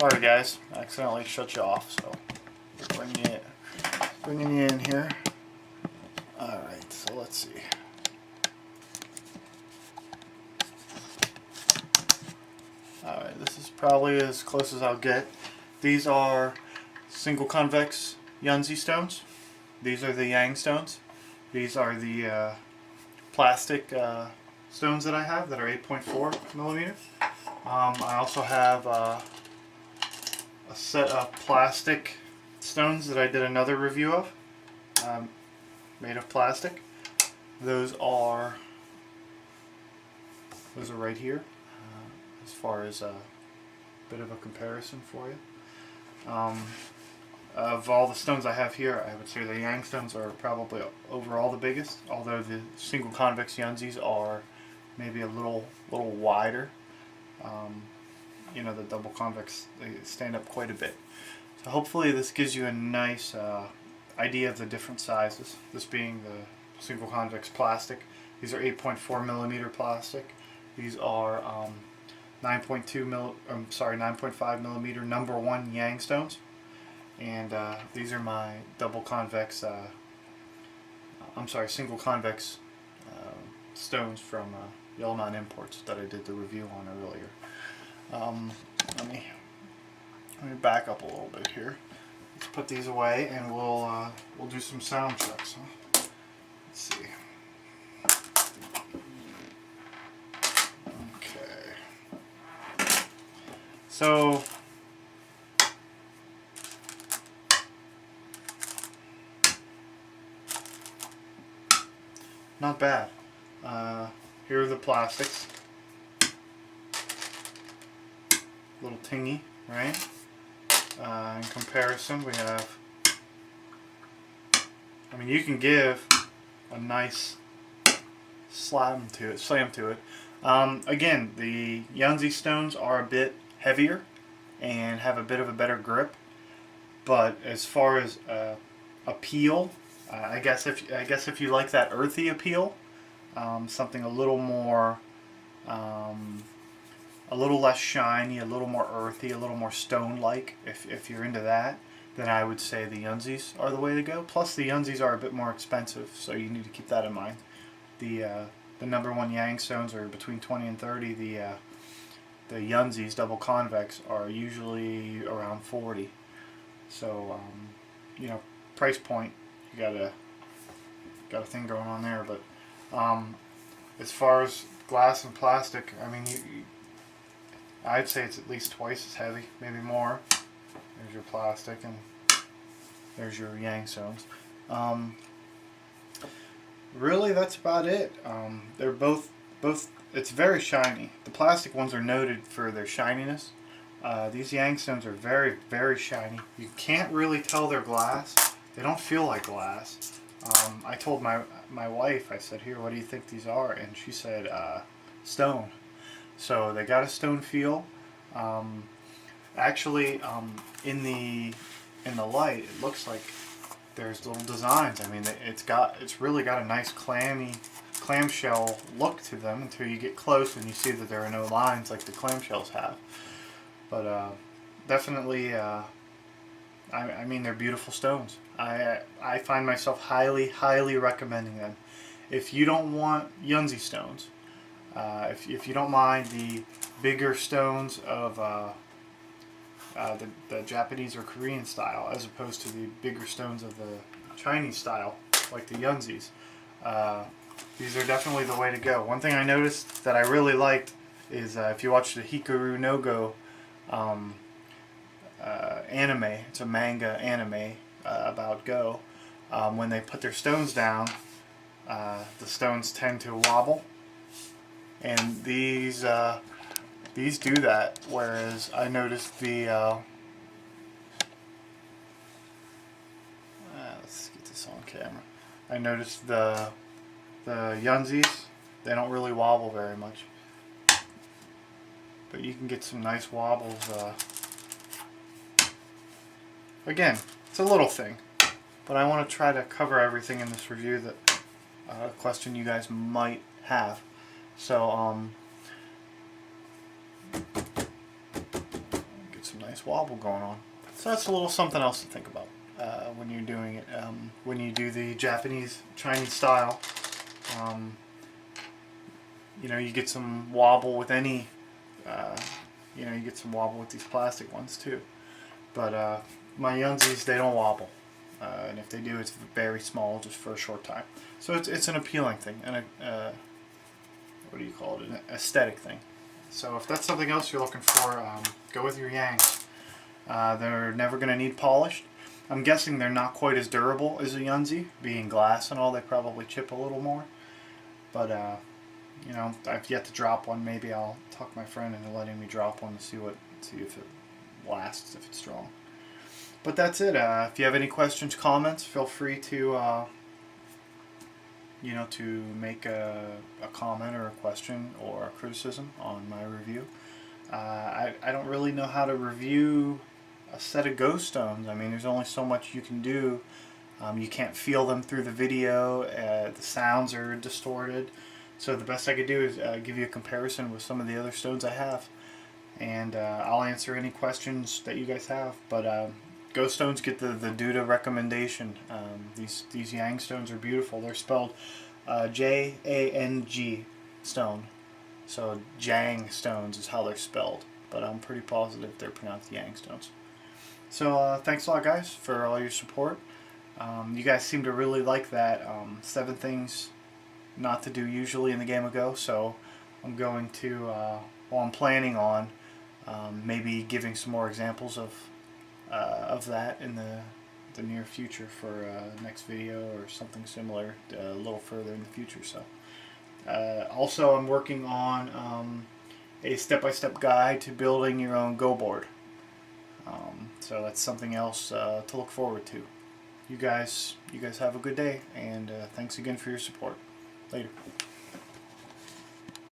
Sorry guys, I accidentally shut you off, so bringing you in here. Alright, so let's see. Alright, this is probably as close as I'll get. These are single convex Jangstones. These are the Jangstones. These are the plastic stones that I have that are 8.4 millimeter. I also have a set of plastic stones that I did another review of, made of plastic. Those are right here, as far as a bit of a comparison for you. Of all the stones I have here, I would say the Jangstones are probably overall the biggest, although the single convex Yanzis are maybe a little wider. You know, the double convex, they stand up quite a bit. So hopefully this gives you a nice idea of the different sizes. This being the single convex plastic. These are 8.4 millimeter plastic. These are 9.5 millimeter #1 Jangstones. And these are my double convex, single convex stones from Yellow Mountain Imports that I did the review on earlier. Let me back up a little bit here. Let's put these away, and we'll do some sound checks. Huh? Let's see. Okay. So. Not bad. Here are the plastics. A little tingy, right? In comparison, we have, I mean, you can give a nice slam to it. Again, the Jangstones are a bit heavier and have a bit of a better grip, but as far as appeal, I guess if you like that earthy appeal, something a little more, a little less shiny, a little more earthy, a little more stone-like, if you're into that, then I would say the Yanzis are the way to go. Plus the Yanzis are a bit more expensive, so you need to keep that in mind. The #1 Jangstones are between 20 and 30. The Yanzis double convex are usually around 40. So you know, price point, you got a thing going on there. But as far as glass and plastic, I mean, I'd say it's at least twice as heavy, maybe more. There's your plastic, and there's your Jangstones. Really, that's about it. They're both. It's very shiny. The plastic ones are noted for their shininess. These Jangstones are very, very shiny. You can't really tell they're glass. They don't feel like glass. I told my wife, I said, "Here, what do you think these are?" And she said, "Stone." So they got a stone feel. Actually, in the light, it looks like there's little designs. I mean, it's really got a nice clamshell look to them until you get close and you see that there are no lines like the clamshells have. But definitely, I mean, they're beautiful stones. I find myself highly recommending them. If you don't want Jangstones, if you don't mind the bigger stones of the Japanese or Korean style, as opposed to the bigger stones of the Chinese style, like the Yanzis, these are definitely the way to go. One thing I noticed that I really liked is if you watch the Hikaru no Go anime, it's a manga anime about Go, when they put their stones down, the stones tend to wobble, and these do that. Whereas I noticed the let's get this on camera. I noticed the Yanzis, they don't really wobble very much, but you can get some nice wobbles. Again, it's a little thing, but I want to try to cover everything in this review that question you guys might have. So get some nice Nice wobble going on. So that's a little something else to think about when you're doing it. When you do the Japanese Chinese style, you know, you get some wobble with any, you know, you get some wobble with these plastic ones too. But my Yunzies, they don't wobble. And if they do, it's very small, just for a short time. So it's an appealing thing, and a what do you call it? An aesthetic thing. So if that's something else you're looking for, go with your Yangs. They're never going to need polished. I'm guessing they're not quite as durable as a Yunzi, being glass and all. They probably chip a little more. But you know, I've yet to drop one. Maybe I'll talk my friend into letting me drop one to see if it lasts, if it's strong. But that's it. If you have any questions, comments, feel free to you know, to make a comment or a question or a criticism on my review. I don't really know how to review a set of ghost stones. I mean, there's only so much you can do. You can't feel them through the video. The sounds are distorted. So the best I could do is give you a comparison with some of the other stones I have. And I'll answer any questions that you guys have. But ghost stones get the Duda recommendation. These Jangstones are beautiful. They're spelled Jang stone. So Jangstones is how they're spelled. But I'm pretty positive they're pronounced Jangstones. So thanks a lot, guys, for all your support. You guys seem to really like that 7 things not to do usually in the game of Go. So I'm going to, well, I'm planning on maybe giving some more examples of that in the near future for next video or something similar a little further in the future. So also I'm working on a step-by-step guide to building your own Go board. So that's something else to look forward to. You guys have a good day, and thanks again for your support. Later.